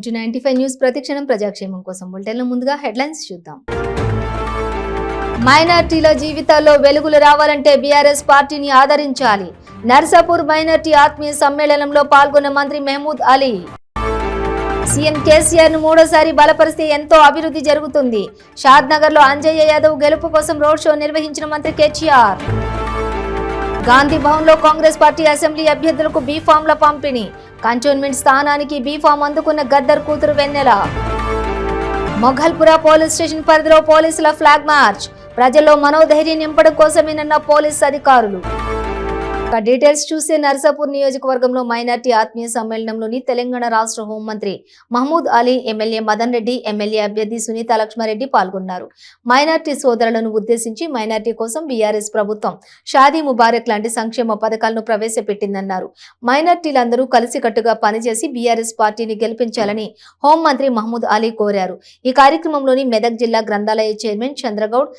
Welcome to 95 news. ప్రతిక్షణం ప్రజాక్షేమం కోసం బులెటిన్లో ముందుగా హెడ్లైన్స్ చూద్దాం. మైనార్టీల జీవితాల్లో వెలుగులు రావాలంటే బీఆర్ఎస్ పార్టీని ఆదరించాలి. నర్సాపూర్ మైనార్టీ ఆత్మీయ సమ్మేళనంలో పాల్గొన్న మంత్రి మహమూద్ అలీ. సీఎం కేసీఆర్ ను మూడోసారి బలపరిస్తే ఎంతో అభివృద్ధి జరుగుతుంది. షాద్నగర్ లో అంజయ్య యాదవ్ గెలుపు కోసం రోడ్ షో నిర్వహించిన మంత్రి కేటీఆర్. గాంధీ భవన్ లో కాంగ్రెస్ పార్టీ అసెంబ్లీ అభ్యర్థులకు బీఫామ్ల పంపిణీ. కంటోన్మెంట్ స్థానానికి బీఫామ్ అందుకున్న గద్దర్ కూతురు వెన్నెల. మొఘల్పుర పోలీస్ స్టేషన్ పరిధిలో పోలీసుల ఫ్లాగ్ మార్చ్. ప్రజల్లో మనోధైర్యం నింపడం కోసమేనన్న పోలీస్ అధికారులు. డీటెయిల్స్ చూసే నర్సాపూర్ నియోజకవర్గంలో మైనార్టీ ఆత్మీయ సమ్మేళనంలోని తెలంగాణ రాష్ట్ర హోంమంత్రి మహమూద్ అలీ, ఎమ్మెల్యే మదన్ రెడ్డి, ఎమ్మెల్యే అభ్యర్థి సునీత లక్ష్మారెడ్డి పాల్గొన్నారు. మైనార్టీ సోదరులను ఉద్దేశించి మైనార్టీ కోసం బీఆర్ఎస్ ప్రభుత్వం షాదీ ముబారక్ లాంటి సంక్షేమ పథకాలను ప్రవేశపెట్టిందన్నారు. మైనార్టీలందరూ కలిసికట్టుగా పనిచేసి బీఆర్ఎస్ పార్టీని గెలిపించాలని హోంమంత్రి మహమూద్ అలీ కోరారు. ఈ కార్యక్రమంలోని మెదక్ జిల్లా గ్రంథాలయ చైర్మన్ చంద్రగౌడ్,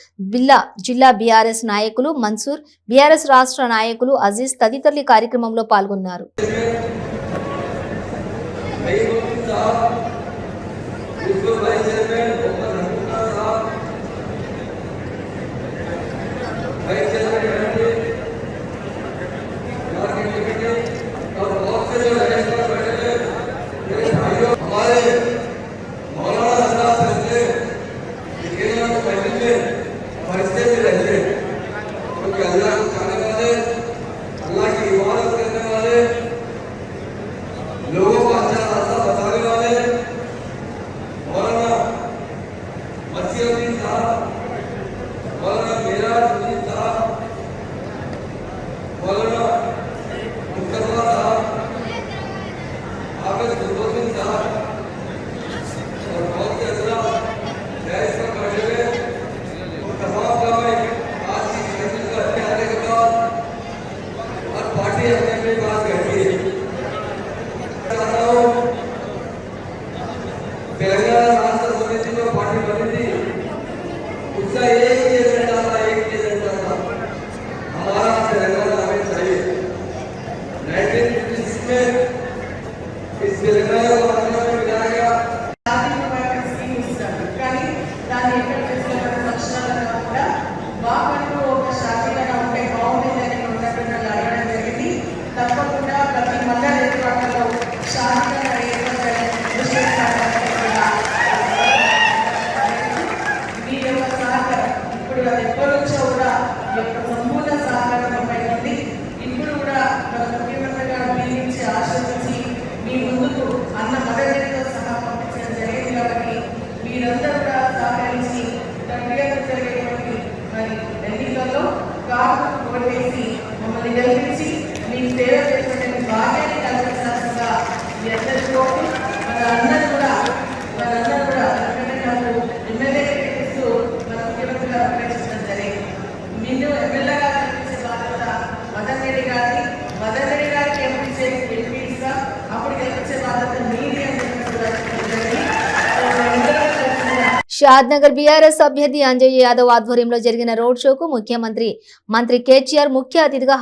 జిల్లా బీఆర్ఎస్ నాయకులు మన్సూర్, బీఆర్ఎస్ రాష్ట్ర నాయకులు అజీజ్ తదితరులు కార్యక్రమంలో పాల్గొన్నారు. షాద్నగర్ బీఆర్ఎస్ అభ్యర్థి అంజయ్య యాదవ్ ఆధ్వర్యంలో జరిగిన రోడ్ షోకు మంత్రి కేటీఆర్ ముఖ్య అతిథిగా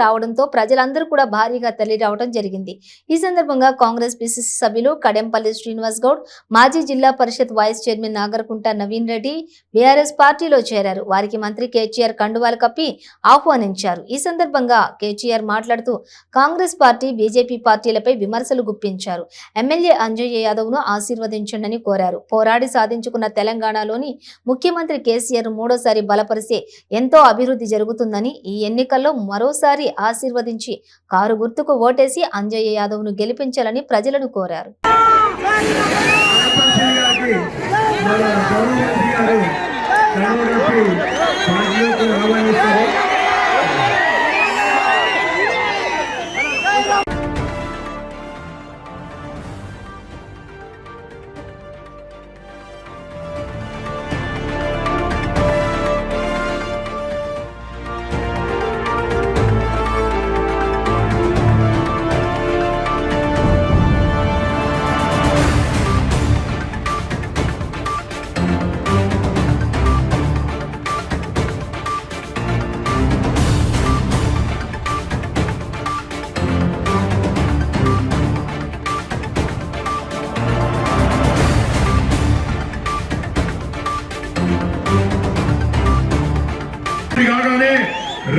రావడంతో ప్రజలందరూ కూడా భారీగా తరలి రావడం జరిగింది. ఈ సందర్భంగా కాంగ్రెస్ పిసిసి సభ్యులు కడెంపల్లి శ్రీనివాస్ గౌడ్, మాజీ Zilla Parishad vice chairman Nagarakunta Naveen Reddy BRS పార్టీలో చేరారు. వారికి మంత్రి కేటీఆర్ కండువాలు కప్పి ఆహ్వానించారు. ఈ సందర్భంగా కేటీఆర్ మాట్లాడుతూ కాంగ్రెస్ పార్టీ, బీజేపీ పార్టీలపై విమర్శలు గుప్పించారు. ఎమ్మెల్యే అంజయ్య యాదవ్ ను ఆశీర్వదించండి కోరారు. పోరాడి సాధించుకున్న తెలంగాణలోని ముఖ్యమంత్రి కేసీఆర్ మూడోసారి బలపరిస్తే ఎంతో అభివృద్ధి జరుగుతుందని, ఈ ఎన్నికల్లో మరోసారి ఆశీర్వదించి కారు గుర్తుకు ఓటేసి అంజయ్య యాదవ్ ను గెలిపించాలని ప్రజలను కోరారు.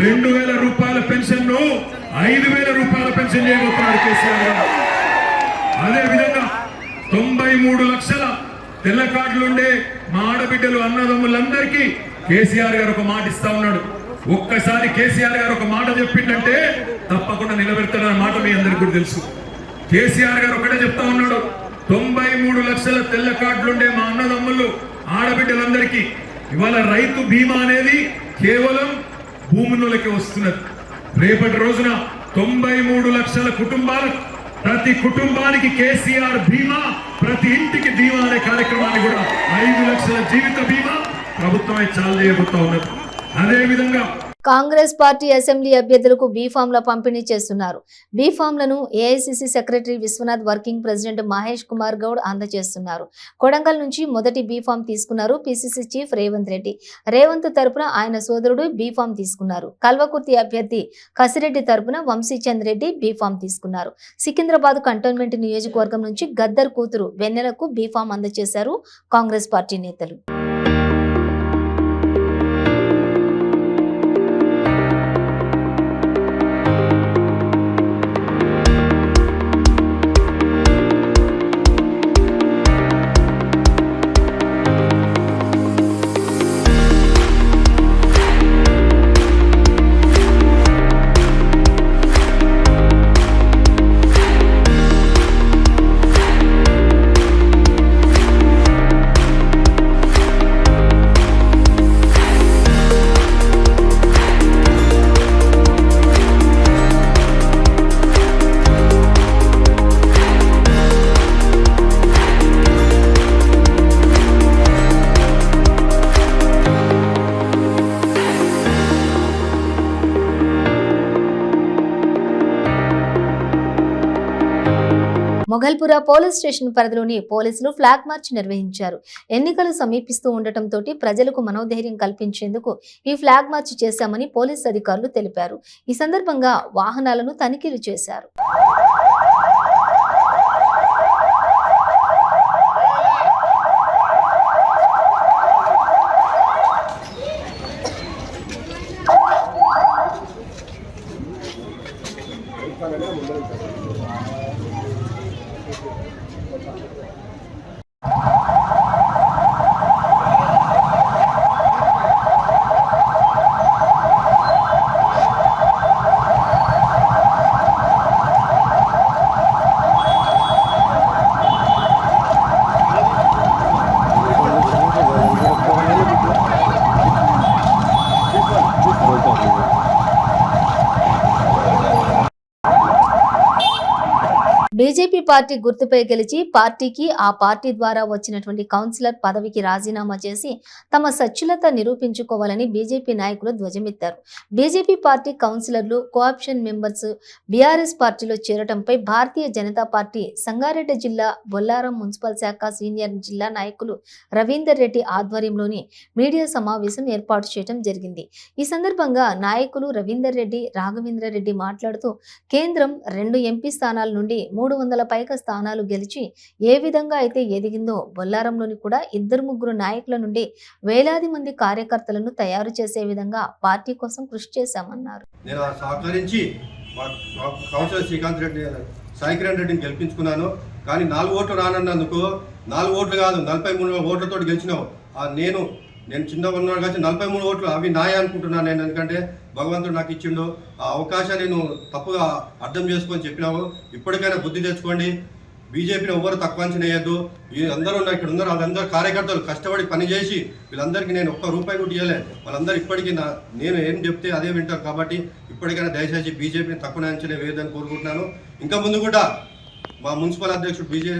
2000 రూపాయల పెన్షన్ ను 5000 రూపాయల పెన్షన్ చేయబోతున్నారు కేసీఆర్ గారు. అదే విధంగా 93 లక్షల తెల్ల కార్డులుండే మా ఆడబిడ్డలు అన్నదమ్ములందరికీ కేసీఆర్ గారు ఒక మాట ఇస్తా ఉన్నాడు. ఒక్కసారి కేసీఆర్ గారు ఒక మాట చెప్పిందంటే తప్పకుండా నిలబెడతాడన్న మాట మీ అందరికీ కూడా తెలుసు. కేసీఆర్ గారు ఒకటే చెప్తా ఉన్నాడు, 93 లక్షల తెల్ల కార్డులుండే మా అన్నదమ్ములు ఆడబిడ్డలందరికీ ఇవాళ రైతు బీమా అనేది కేవలం భూములకి వస్తున్నది. రేపటి రోజున 93 లక్షల కుటుంబాలకు ప్రతి కుటుంబానికి కేసీఆర్ బీమా, ప్రతి ఇంటికి బీమా అనే కార్యక్రమాన్ని కూడా 5 లక్షల జీవిత బీమా ప్రభుత్వమే చాలు చేయబోతా ఉన్నది. అదే విధంగా కాంగ్రెస్ పార్టీ అసెంబ్లీ అభ్యర్థులకు బీఫామ్ల పంపిణీ చేస్తున్నారు. బీఫామ్లను AICC secretary Vishwanath, working president Mahesh Kumar Goud అందజేస్తున్నారు. కొడంగల్ నుంచి మొదటి బీఫామ్ తీసుకున్నారు పిసిసి చీఫ్ రేవంత్ రెడ్డి. రేవంత్ తరపున ఆయన సోదరుడు బీఫామ్ తీసుకున్నారు. కల్వకుర్తి అభ్యర్థి కసిరెడ్డి తరపున వంశీచంద్ రెడ్డి బీఫామ్ తీసుకున్నారు. సికింద్రాబాద్ కంటోన్మెంట్ నియోజకవర్గం నుంచి గద్దర్ కూతురు వెన్నెలకు బీఫామ్ అందజేశారు కాంగ్రెస్ పార్టీ నేతలు. మొగల్పుర పోలీస్ స్టేషన్ పరిధిలోని పోలీసులు ఫ్లాగ్ మార్చ్ నిర్వహించారు. ఎన్నికలు సమీపిస్తూ ఉండటంతో ప్రజలకు మనోధైర్యం కల్పించేందుకు ఈ ఫ్లాగ్ మార్చ్ చేశామని పోలీసు అధికారులు తెలిపారు. ఈ సందర్భంగా వాహనాలను తనిఖీలు చేశారు. బీజేపీ పార్టీ గుర్తుపై గెలిచి పార్టీకి ఆ పార్టీ ద్వారా వచ్చినటువంటి కౌన్సిలర్ పదవికి రాజీనామా చేసి తమ సచ్చులత నిరూపించుకోవాలని బీజేపీ నాయకులు ధ్వజమెత్తారు. బీజేపీ పార్టీ కౌన్సిలర్లు, కోఆప్షన్ మెంబర్స్ బీఆర్ఎస్ పార్టీలో చేరటంపై భారతీయ జనతా పార్టీ సంగారెడ్డి జిల్లా బొల్లారం మున్సిపల్ శాఖ సీనియర్ జిల్లా నాయకులు రవీందర్ రెడ్డి ఆధ్వర్యంలోని మీడియా సమావేశం ఏర్పాటు చేయడం జరిగింది. ఈ సందర్భంగా నాయకులు రవీందర్ రెడ్డి, రాఘవేంద్ర రెడ్డి మాట్లాడుతూ కేంద్రం 2 ఎంపీ స్థానాల నుండి 300 పైగా స్థానాలు గెలిచి ఏ విధంగా అయితే ఎదిగిందో బొల్లారంలోని కూడా 2-3 నాయకుల నుండి వేలాది మంది కార్యకర్తలను తయారు చేసే విధంగా పార్టీ కోసం కృషి చేశామన్నారు. నేను సహకరించి కౌన్సిలర్ శ్రీకాంత్ రెడ్డి, సాయికిరణ్ రెడ్డిని గెలిపించుకున్నాను. కానీ 4 ఓట్లు రానన్నందుకు 4 ఓట్లు కాదు 43 ఓట్లతో గెలిచినావు. నేను చిన్నగా ఉన్నాను కానీ 43 ఓట్లు అవి నాయ అనుకుంటున్నాను నేను. ఎందుకంటే భగవంతుడు నాకు ఇచ్చిండు ఆ అవకాశాన్ని నేను తప్పుగా అర్థం చేసుకొని చెప్పినావు. ఇప్పటికైనా బుద్ధి తెచ్చుకోండి. బీజేపీని ఎవరు తక్కువ అంచనా వేయద్దు. అందరూ ఇక్కడ ఉన్నారు, వాళ్ళందరూ కార్యకర్తలు కష్టపడి పనిచేసి వీళ్ళందరికీ నేను ₹1 కూడా ఇవ్వలే. వాళ్ళందరూ ఇప్పటికీ నేను ఏం చెప్తే అదే వింటారు. కాబట్టి ఇప్పటికైనా దయచేసి బీజేపీని తక్కువ అంచనా వేయదని కోరుకుంటున్నాను. ఇంకా ముందు కూడా మా మున్సిపల్ అధ్యక్షుడు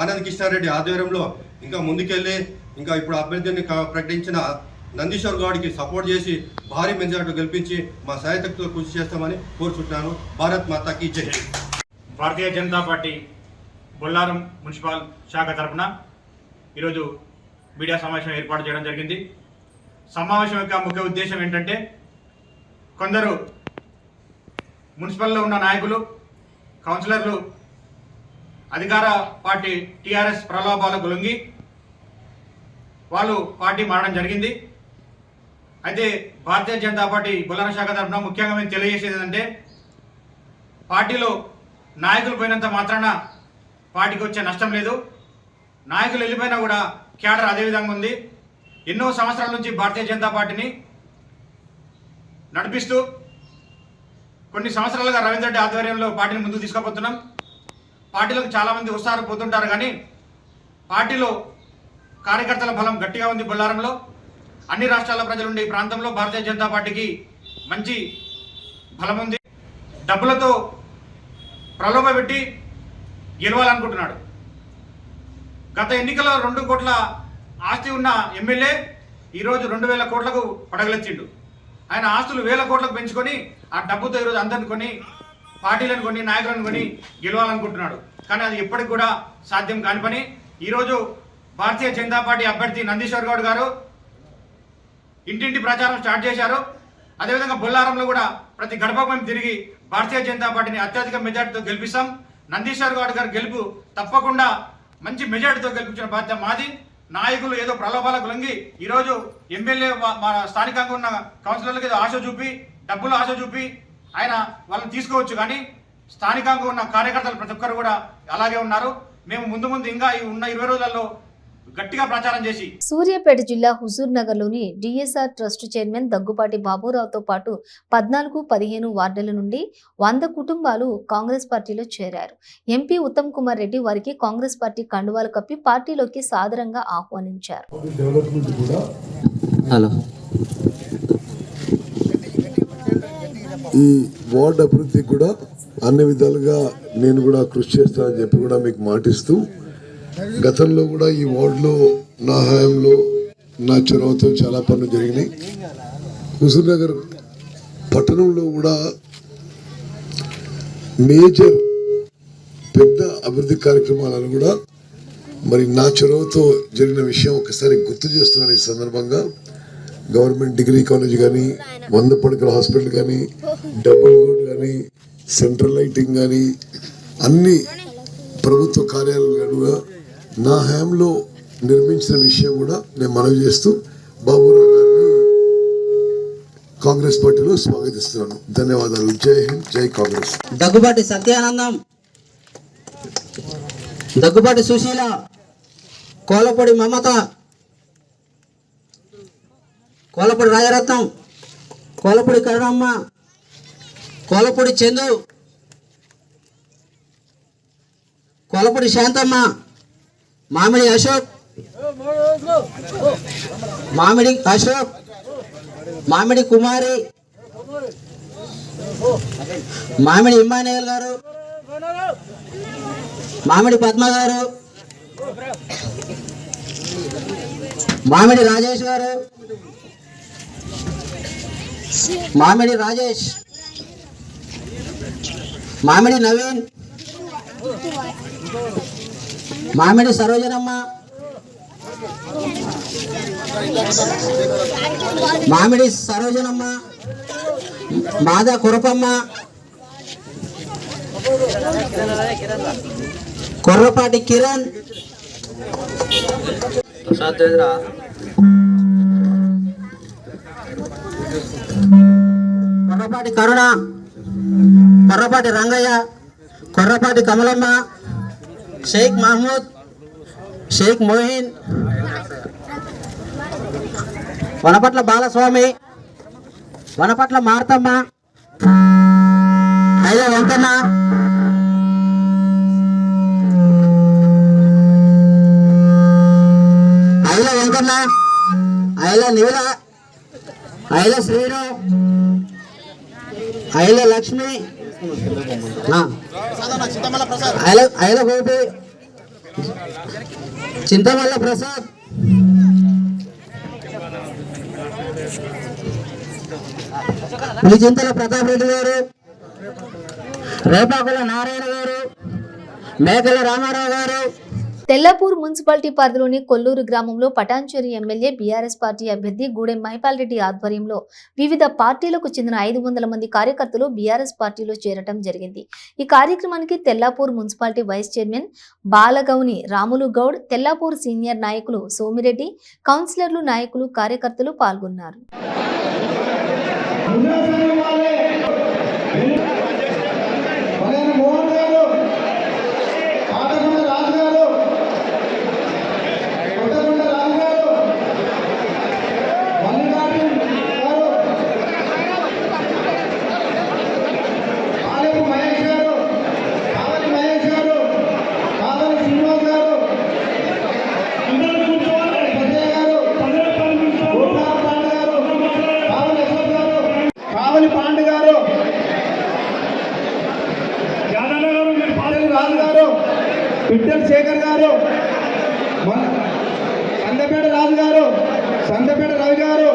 ఆనంద్ కృష్ణారెడ్డి ఆధ్వర్యంలో ఇంకా ముందుకెళ్ళి ఇంకా ఇప్పుడు అభ్యర్థిని ప్రకటించిన నందీశ్వర్ గౌడ్కి సపోర్ట్ చేసి భారీ మెజార్టీ గెలిపించి మా సాయశక్తులు కృషి చేస్తామని కోరుకుంటున్నాను. భారత్ మాతాకి జై. భారతీయ జనతా పార్టీ బొల్లారం మున్సిపల్ శాఖ తరఫున ఈరోజు మీడియా సమావేశం ఏర్పాటు చేయడం జరిగింది. సమావేశం యొక్క ముఖ్య ఉద్దేశం ఏంటంటే కొందరు మున్సిపల్లో ఉన్న నాయకులు, కౌన్సిలర్లు అధికార పార్టీ టీఆర్ఎస్ ప్రలోభాలకు లొంగి వాళ్ళు పార్టీ మారడం జరిగింది. అయితే భారతీయ జనతా పార్టీ బొల్లారం శాఖ తరఫున ముఖ్యంగా మేము తెలియజేసేది ఏంటంటే, పార్టీలో నాయకులు పోయినంత మాత్రాన పార్టీకి వచ్చే నష్టం లేదు. నాయకులు వెళ్ళిపోయినా కూడా క్యాడర్ అదే విధంగా ఉంది. ఎన్నో సంవత్సరాల నుంచి భారతీయ జనతా పార్టీని నడిపిస్తూ కొన్ని సంవత్సరాలుగా రవీంద్ర రెడ్డి ఆధ్వర్యంలో పార్టీని ముందుకు తీసుకుపోతున్నాం. పార్టీలోకి చాలామంది వస్తారు పోతుంటారు, కానీ పార్టీలో కార్యకర్తల బలం గట్టిగా ఉంది. బొల్లారంలో అన్ని రాష్ట్రాల ప్రజలు ఉండే ఈ ప్రాంతంలో భారతీయ జనతా పార్టీకి మంచి బలం ఉంది. డబ్బులతో ప్రలోభ పెట్టి గెలవాలనుకుంటున్నాడు. గత ఎన్నికల్లో 2 కోట్ల ఆస్తి ఉన్న ఎమ్మెల్యే ఈరోజు 2000 కోట్లకు పడగలెత్తిండు. ఆయన ఆస్తులు 1000 కోట్లకు పెంచుకొని ఆ డబ్బుతో ఈరోజు అందరిని కొని, పార్టీలను కొని, నాయకులను కొని గెలవాలనుకుంటున్నాడు. కానీ అది ఎప్పటికి కూడా సాధ్యం కాని పని. ఈరోజు భారతీయ జనతా పార్టీ అభ్యర్థి నందీశ్వర్ గౌడ్ గారు ఇంటింటి ప్రచారం స్టార్ట్ చేశారు. అదేవిధంగా బొల్లారంలో కూడా ప్రతి గడపకు మేము తిరిగి భారతీయ జనతా పార్టీని అత్యధిక మెజార్టీతో గెలిపిస్తాం. నందీశ్వర్ గౌడ్ గారు గెలుపు తప్పకుండా మంచి మెజార్టీతో గెలిపించిన బాధ్యత మాది. నాయకులు ఏదో ప్రలోభాలకు లొంగి ఈరోజు ఎమ్మెల్యే మా స్థానికంగా ఉన్న కౌన్సిలర్లకు ఏదో ఆశ చూపి, డబ్బులు ఆశ చూపి ఆయన వాళ్ళని తీసుకోవచ్చు, కానీ స్థానికంగా ఉన్న కార్యకర్తలు ప్రతి ఒక్కరు కూడా అలాగే ఉన్నారు. మేము ముందు ఇంకా ఈ ఉన్న 20 రోజులలో గట్టిగా ప్రచారం చేసి. సూర్యాపేట జిల్లా హుజూర్ నగర్ లోని డిఎస్ఆర్ ట్రస్ట్ చైర్మన్ దగ్గుపాటి బాబురావుతో పాటు 14-15 వార్డుల నుండి 100 కుటుంబాలు కాంగ్రెస్ పార్టీలో చేరారు. ఎంపీ ఉత్తమ్ కుమార్ రెడ్డి వారికి కాంగ్రెస్ పార్టీ కండువాలు కప్పి పార్టీలోకి సాదరంగా ఆహ్వానించారు. ఈ వార్డు అభివృద్ధికి కూడా అన్ని విధాలుగా నేను కూడా కృషి చేస్తానని చెప్పి కూడా మీకు మాటిస్తూ, గతంలో కూడా ఈ వార్డులో నా హయాంలో నా చొరవతో చాలా పనులు జరిగినాయి. హుజూర్ నగర్ పట్టణంలో కూడా మేజర్ పెద్ద అభివృద్ధి కార్యక్రమాలను కూడా మరి నా చొరవతో జరిగిన విషయం ఒకసారి గుర్తు చేస్తున్నాను. ఈ సందర్భంగా గవర్నమెంట్ డిగ్రీ కాలేజ్ కానీ, 100 పడకల హాస్పిటల్ కానీ, డబుల్ రోడ్ కానీ, సెంట్రల్ లైటింగ్ కానీ, అన్ని ప్రభుత్వ కార్యాలయాలుగా నా హయాంలో నిర్మించిన విషయం కూడా నేను మనవి చేస్తూ బాబురావు గారిని కాంగ్రెస్ పార్టీలో స్వాగతిస్తున్నాను. ధన్యవాదాలు. జై హింద్, జై కాంగ్రెస్. దగ్గుబాటి సత్యానందం, దగ్గుబాటి సుశీల, కోలపొడి మమత, కోలపొడి రాజరత్నం, కోలపొడి కరుణమ్మ, కోలపొడి చందు, కోలపొడి శాంతమ్మ, మామిడి అశోక్, మామిడి కుమారి, మామిడి ఇమ్మానుయేల్ గారు, మామిడి పద్మ గారు, మామిడి రాజేష్ గారు, మామిడి రాజేష్, మామిడి నవీన్, మామిడి సరోజనమ్మ, మామిడి సరోజనమ్మ, మాదా కురపమ్మ, కొర్రపాటి కిరణ్, కొర్రపాటి కరుణ, కొర్రపాటి రంగయ్య, కొర్రపాటి కమలమ్మ, షేక్ మహమూద్, షేక్ మోహిన్, వనపట్ల బాలస్వామి, వనపట్ల మార్తమ్మ, ఐల వెంకన్న, ఐల వెంకన్న, ఐల నీల, ఐల శ్రీను, ఐల లక్ష్మి, ఐల గోపి, చింతమల్ల ప్రసాద్, పులిచింతల ప్రతాప్ రెడ్డి గారు, రేపాకుల నారాయణ గారు, మేకల రామారావు గారు, తెల్లాపూర్ మున్సిపాలిటీ పరిధిలోని కొల్లూరు గ్రామంలో పటాన్చేరు ఎమ్మెల్యే బీఆర్ఎస్ పార్టీ అభ్యర్థి గూడెం మహిపాల్ రెడ్డి ఆధ్వర్యంలో వివిధ పార్టీలకు చెందిన 500 మంది కార్యకర్తలు బీఆర్ఎస్ పార్టీలో చేరటం జరిగింది. ఈ కార్యక్రమానికి Tellapur municipality vice chairman Balagouni Ramulu Goud, Tellapur senior నాయకులు సోమిరెడ్డి, కౌన్సిలర్లు, నాయకులు, కార్యకర్తలు పాల్గొన్నారు. విఠల్ శేఖర్ గారు, సందపేట రాజు గారు, సందపేట రవి గారు,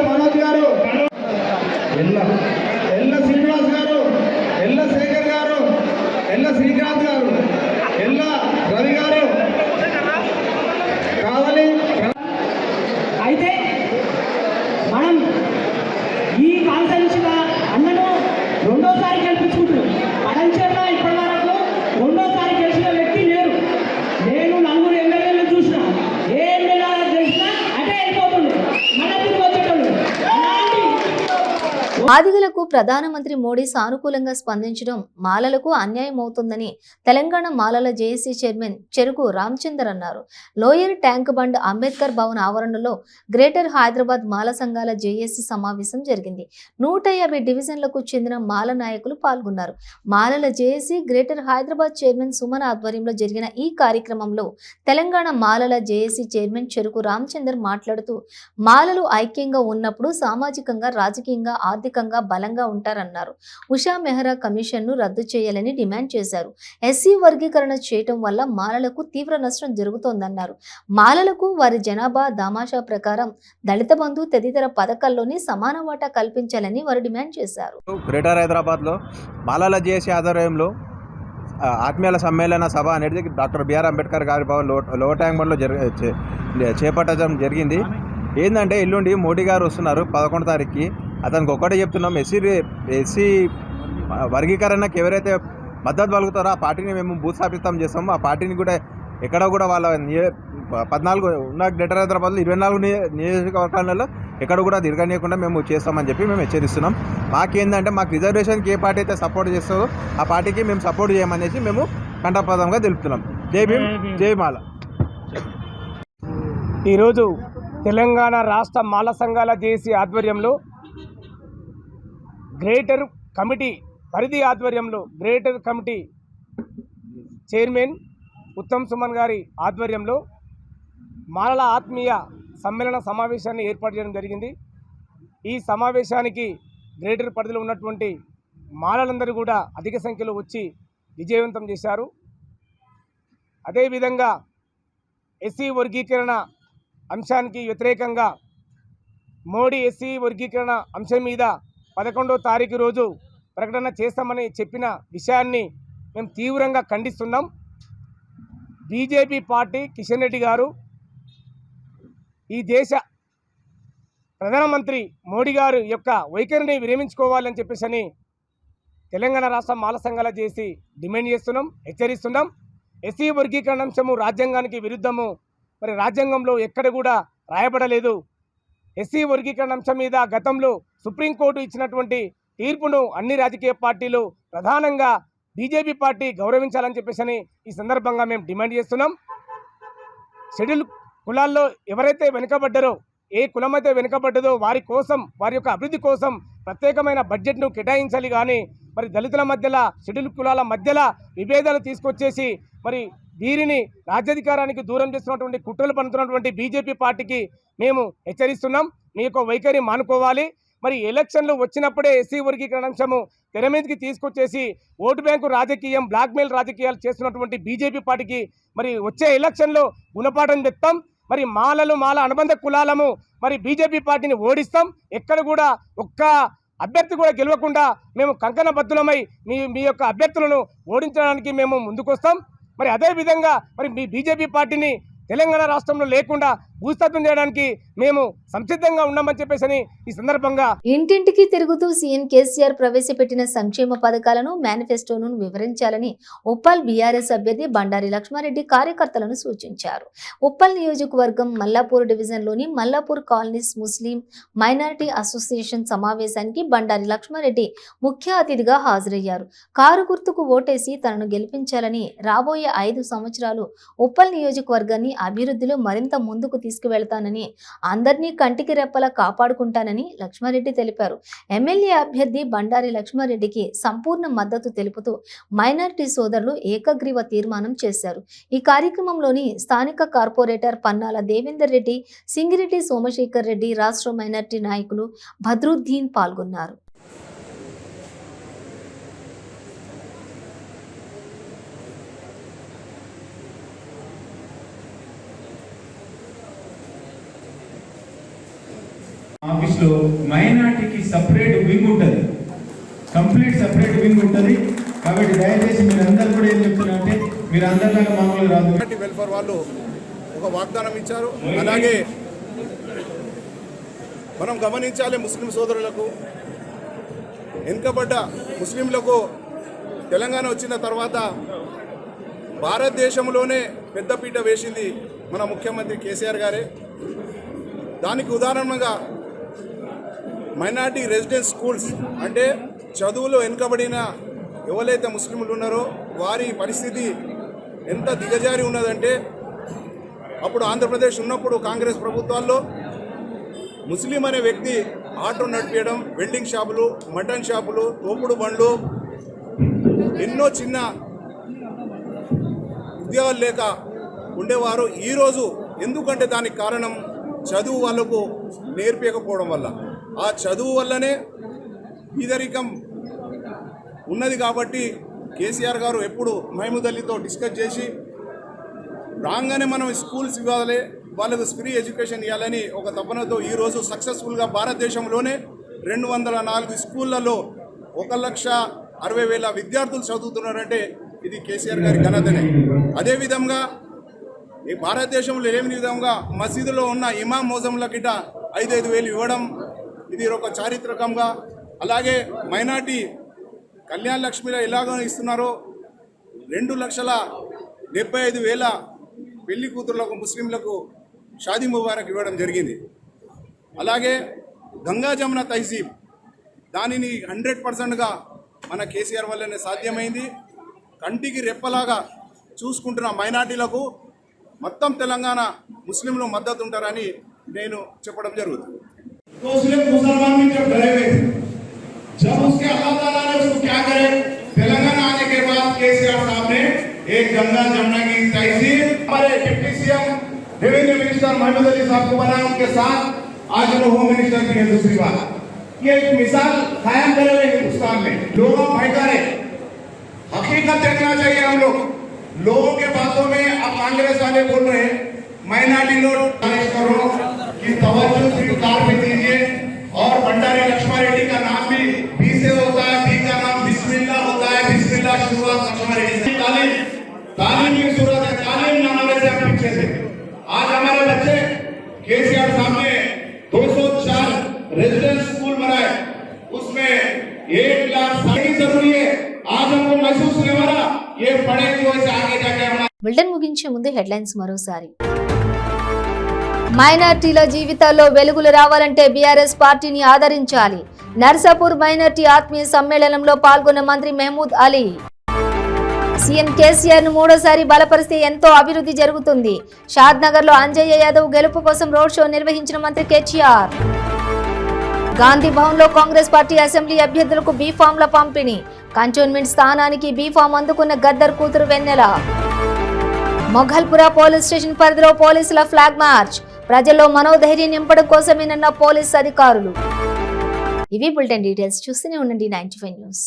మనోజ్ గారు, ఎల్ల శ్రీనివాస్ గారు, ఎల్ల శేఖర్ గారు, ఎల్ల శ్రీకాంత్ గారు, ఎల్ల రవి గారు కావాలి. అయితే మనం ఈ కాన్ఫరెన్స్గా అన్నను రెండోసారి గెలిపించుకుంటున్నాం. పడంచేరులో ఇప్పటి వరకు రెండోసారి గెలిచిన వ్యక్తి లేరు. నేను 4 ఎమ్మెల్యేలు చూసిన, ఏ ఎమ్మెల్యే గెలిచినా అటే అయిపోతుంది, మన తిరిగి వచ్చేటోళ్ళు. బాధితులకు ప్రధానమంత్రి మోడీ సానుకూలంగా స్పందించడం మాలలకు అన్యాయం అవుతుందని తెలంగాణ మాలల జేఏసీ చైర్మన్ చెరుకు రామచందర్ అన్నారు. Lower tank bund Ambedkar Bhavan ఆవరణలో గ్రేటర్ హైదరాబాద్ మాల సంఘాల జేఏసీ సమావేశం జరిగింది. 150 డివిజన్లకు చెందిన మాల నాయకులు పాల్గొన్నారు. మాలల JAC greater Hyderabad chairman Suman ఆధ్వర్యంలో జరిగిన ఈ కార్యక్రమంలో తెలంగాణ మాలల జేఏసీ చైర్మన్ చెరుకు రామచందర్ మాట్లాడుతూ, మాలలు ఐక్యంగా ఉన్నప్పుడు సామాజికంగా, రాజకీయంగా, ఆర్థికంగా బలంగా ఉంటారన్నారు. ఉషా మెహ్రా కమిషన్ను రద్దు చేయాలని డిమాండ్ చేశారు. ఎస్సీ వర్గీకరణ చేయటం వల్ల మాలలకు తీవ్ర నష్టం జరుగుతోందన్నారు. మాలలకు వారి జనాభా దామాషా ప్రకారం దళిత బంధు తదితర పథకాల్లోని సమాన వాటా కల్పించాలని వారు డిమాండ్ చేశారు. గ్రేటర్ హైదరాబాద్లో మాలల జేఏసీ ఆధ్వర్యంలో ఆత్మీయుల సమ్మేళన సభ అనేది డాక్టర్ బిఆర్ అంబేద్కర్ గారి భవన్ లోవర్ ట్యాంక్ బండ్లో చేపట్టడం జరిగింది. ఏంటంటే ఎల్లుండి మోడీ గారు వస్తున్నారు 11వ తారీఖుకి. అతనికి ఒక్కటే చెప్తున్నాం, ఎస్సీ వర్గీకరణకు ఎవరైతే మద్దతు పలుకుతారో ఆ పార్టీని మేము భూస్థాపితం చేస్తాము. ఆ పార్టీని కూడా ఎక్కడ కూడా వాళ్ళ 14 ఉన్న గ్రేటర్ హైదరాబాద్లో 24 నియోజకవర్గాలలో ఎక్కడ కూడా తిరగనీయకుండా మేము చేస్తామని చెప్పి మేము హెచ్చరిస్తున్నాం. మాకేందంటే మాకు రిజర్వేషన్కి ఏ పార్టీ అయితే సపోర్ట్ చేస్తుందో ఆ పార్టీకి మేము సపోర్ట్ చేయమనేసి మేము కంఠపదంగా తెలుపుతున్నాం. జై భీమ్, జై మాల. ఈరోజు తెలంగాణ రాష్ట్ర మాల సంఘాల జేఏసీ ఆధ్వర్యంలో గ్రేటర్ కమిటీ పరిధి ఆధ్వర్యంలో greater committee chairman Uttam Suman గారి ఆధ్వర్యంలో మాలల ఆత్మీయ సమ్మేళన సమావేశాన్ని ఏర్పాటు చేయడం జరిగింది. ఈ సమావేశానికి గ్రేటర్ పరిధిలో ఉన్నటువంటి మాలలందరూ కూడా అధిక సంఖ్యలో వచ్చి విజయవంతం చేశారు. అదేవిధంగా ఎస్సీ వర్గీకరణ అంశానికి వ్యతిరేకంగా మోడీ ఎస్సీ వర్గీకరణ అంశం మీద 11వ తారీఖు రోజు ప్రకటన చేస్తామని చెప్పిన విషయాన్ని మేము తీవ్రంగా ఖండిస్తున్నాం. బీజేపీ పార్టీ కిషన్ రెడ్డి గారు ఈ దేశ ప్రధానమంత్రి మోడీ గారు యొక్క వైఖరిని విరమించుకోవాలని చెప్పేసి తెలంగాణ రాష్ట్ర మాల సంఘాల చేసి డిమాండ్ చేస్తున్నాం, హెచ్చరిస్తున్నాం. ఎస్సీ వర్గీకరణ అంశము రాజ్యాంగానికి విరుద్ధము. మరి రాజ్యాంగంలో ఎక్కడ కూడా రాయబడలేదు. ఎస్సీ వర్గీకరణ అంశం మీద గతంలో సుప్రీంకోర్టు ఇచ్చినటువంటి తీర్పును అన్ని రాజకీయ పార్టీలు ప్రధానంగా బీజేపీ పార్టీ గౌరవించాలని చెప్పేసి ఈ సందర్భంగా మేము డిమాండ్ చేస్తున్నాం. షెడ్యూల్ కులాల్లో ఎవరైతే వెనుకబడ్డారో, ఏ కులమైతే వెనుకబడ్డదో వారి కోసం, వారి యొక్క అభివృద్ధి కోసం ప్రత్యేకమైన బడ్జెట్ను కేటాయించాలి. కానీ మరి దళితుల మధ్యలో, షెడ్యూల్ కులాల మధ్యలో విభేదాలు తీసుకొచ్చేసి మరి వీరిని రాజ్యాధికారానికి దూరం చేస్తున్నటువంటి కుట్రలు పన్నుతున్నటువంటి బీజేపీ పార్టీకి మేము హెచ్చరిస్తున్నాం. మీ యొక్క వైఖరి మానుకోవాలి. మరి ఎలక్షన్లు వచ్చినప్పుడే ఎస్సీ వర్గీకరణ అంశము తెర మీదకి తీసుకొచ్చేసి ఓటు బ్యాంకు రాజకీయం, బ్లాక్మెయిల్ రాజకీయాలు చేస్తున్నటువంటి బీజేపీ పార్టీకి మరి వచ్చే ఎలక్షన్లో గుణపాఠం చెప్తాం. మరి మాల అనుబంధ కులాలము మరి బీజేపీ పార్టీని ఓడిస్తాం. ఎక్కడ కూడా ఒక్క అభ్యర్థి కూడా గెలవకుండా మేము కంకణబద్ధులమై మీ యొక్క అభ్యర్థులను ఓడించడానికి మేము ముందుకొస్తాం. మరి అదే విధంగా మరి మీ బీజేపీ పార్టీని తెలంగాణ రాష్ట్రంలో లేకుండా భూస్థాపన చేయడానికి మేము సంసిద్ధంగా ఉన్నామని చెప్పేసి ఈ సందర్భంగా ఇంటింటికి తిరుగుతూ సీఎం కేసీఆర్ ప్రవేశపెట్టిన సంక్షేమ పథకాలను మేనిఫెస్టోను వివరించాలని ఉప్పల్ బీఆర్ఎస్ అభ్యర్థి బండారి లక్ష్మారెడ్డి కార్యకర్తలను సూచించారు. ఉప్పల్ నియోజకవర్గం మల్లాపూర్ డివిజన్లోని మల్లాపూర్ కాలనీస్ ముస్లిం మైనారిటీ అసోసియేషన్ సమావేశానికి బండారి లక్ష్మారెడ్డి ముఖ్య అతిథిగా హాజరయ్యారు. కారు గుర్తుకు ఓటేసి తనను గెలిపించాలని, రాబోయే 5 సంవత్సరాలు ఉప్పల్ నియోజకవర్గాన్ని అభివృద్ధిలో మరింత ముందుకు తీసుకువెళ్తానని, అందరినీ కంటికి రెప్పలా కాపాడుకుంటానని లక్ష్మారెడ్డి తెలిపారు. ఎమ్మెల్యే అభ్యర్థి బండారి లక్ష్మారెడ్డికి సంపూర్ణ మద్దతు తెలుపుతూ మైనారిటీ సోదరులు ఏకగ్రీవ తీర్మానం చేశారు. ఈ కార్యక్రమంలోని స్థానిక కార్పొరేటర్ పన్నాల దేవేందర్ రెడ్డి, సింగిరెడ్డి సోమశేఖర్ రెడ్డి, రాష్ట్ర మైనారిటీ నాయకులు భద్రుద్దీన్ పాల్గొన్నారు. ఆఫీస్లో మైనార్టీకి సపరేట్ వింగ్ ఉంటుంది, కంప్లీట్ సపరేట్ వింగ్ ఉంటుంది. కాబట్టి దయచేసి మీరందరూ కూడా ఏం చెప్తున్నా అంటే మీరు అందరిలాగా మామూలుగా రాదు. వెల్ఫేర్ వాళ్ళు ఒక వాగ్దానం ఇచ్చారు. అలాగే మనం గమనించాలి, ముస్లిం సోదరులకు, వెనుకబడ్డ ముస్లింలకు తెలంగాణ వచ్చిన తర్వాత భారతదేశంలోనే పెద్దపీట వేసింది మన ముఖ్యమంత్రి కేసీఆర్ గారే. దానికి ఉదాహరణగా మైనార్టీ రెసిడెన్స్ స్కూల్స్ అంటే చదువులో వెనుకబడిన ఎవరైతే ముస్లింలు ఉన్నారో వారి పరిస్థితి ఎంత దిగజారి ఉన్నదంటే, అప్పుడు ఆంధ్రప్రదేశ్ ఉన్నప్పుడు కాంగ్రెస్ ప్రభుత్వాల్లో ముస్లిం అనే వ్యక్తి ఆటో నడిపేయడం, వెల్డింగ్ షాపులు, మటన్ షాపులు, తోపుడు బండ్లు, ఎన్నో చిన్న ఉద్యోగాలు లేక ఉండేవారు. ఈరోజు ఎందుకంటే దానికి కారణం చదువు వాళ్ళకు నేర్పించకపోవడం వల్ల. ఆ చదువు వల్లనే పేదరికం ఉన్నది. కాబట్టి కేసీఆర్ గారు ఎప్పుడు మహమూద్ అలీతో డిస్కస్ చేసి రాగానే మనం స్కూల్స్ ఇవ్వాలి, వాళ్ళకు ఫ్రీ ఎడ్యుకేషన్ ఇవ్వాలని ఒక తపనతో ఈరోజు సక్సెస్ఫుల్గా భారతదేశంలోనే 204 స్కూళ్ళలో 1,60,000 విద్యార్థులు చదువుతున్నారంటే ఇది కేసీఆర్ గారి ఘనతనే. అదేవిధంగా ఈ భారతదేశంలో లేని విధంగా మసీదులో ఉన్న ఇమాం మోజంల కిట 5,000 ఇవ్వడం ఇది ఒక చారిత్రకంగా. అలాగే మైనార్టీ కళ్యాణ లక్ష్మిలో ఎలాగో ఇస్తున్నారో 2,75,000 పెళ్లి కూతుర్లకు ముస్లింలకు షాదీ ముబారక్ ఇవ్వడం జరిగింది. అలాగే గంగా జమున తహసీబ్ దానిని 100%గా మన కేసీఆర్ వల్లనే సాధ్యమైంది. కంటికి రెప్పలాగా చూసుకుంటున్న మైనార్టీలకు మొత్తం తెలంగాణ ముస్లింలు మద్దతు ఉంటారని నేను చెప్పడం జరుగుతుంది. मुसलमान भी जब डरे हुए थे, जब उसके अल्लाह ताला ने उसको क्या करे, तेलंगाना आने के बाद केसीआर साहब ने एक गंगा जमुना की तहसील हमारे deputy CM revenue minister Mahmood Ali sahab को बनाया, उनके साथ आज वो होम मिनिस्टर भी है। दूसरी बात, ये एक मिसाल कायम करे हुए हिंदुस्तान में लोगों भाईचारे हकीकत देखना चाहिए। हम लोगों के बातों में अब कांग्रेस वाले बोल रहे हैं माइनॉरिटी लोग करो कि तवज्जो सिर्फ कार पे दीजिए, और भंडारी लक्ष्मारेड्डी का नाम भी बी से होता है, बी का नाम बिस्मिल्लाह होता है, बिस्मिल्लाह शुरुआत लक्ष्मारेड्डी से। तालीम की सूरत है, तालीम न होने से हम पीछे थे। आज हमारे बच्चे केसीआर साहब ने 204 रेजिडेंस स्कूल बनाए, उसमें 1 लाख की जरूरी है। आज हमको महसूस नहीं हो रहा ये पढ़े की वजह से आगे जाके हमारा బులెటిన్ ముగించే ముందు హెడ్లైన్స్ మరోసారి. మైనార్టీల జీవితాల్లో వెలుగులు రావాలంటే బీఆర్ఎస్ పార్టీని ఆదరించాలి. నర్సాపూర్ మైనార్టీ ఆత్మీయ సమ్మేళనంలో పాల్గొన్న మంత్రి మహమూద్ అలీ. సీఎం కేసీఆర్ ను 3వ సారి బలపరిస్తే ఎంతో అభివృద్ధి జరుగుతుంది. షాద్ నగర్ లో అంజయ్య యాదవ్ గెలుపు కోసం రోడ్ షో నిర్వహించిన మంత్రి కేటీఆర్. గాంధీ భవన్ లో కాంగ్రెస్ పార్టీ అసెంబ్లీ అభ్యర్థులకు బీ ఫామ్ల పంపిణీ. కంటోన్మెంట్ స్థానానికి బీ ఫామ్ అందుకున్న గద్దర్ కూతురు వెన్నెల. మొఘల్పుర పోలీస్ స్టేషన్ పరిధిలో పోలీసుల ఫ్లాగ్ మార్చ్. ప్రజల్లో మనోధైర్యం నింపడం కోసమేనన్న పోలీస్ అధికారులు. ఇవి బులెటిన్ డీటెయిల్స్. చూస్తూనే ఉండండి 95 న్యూస్.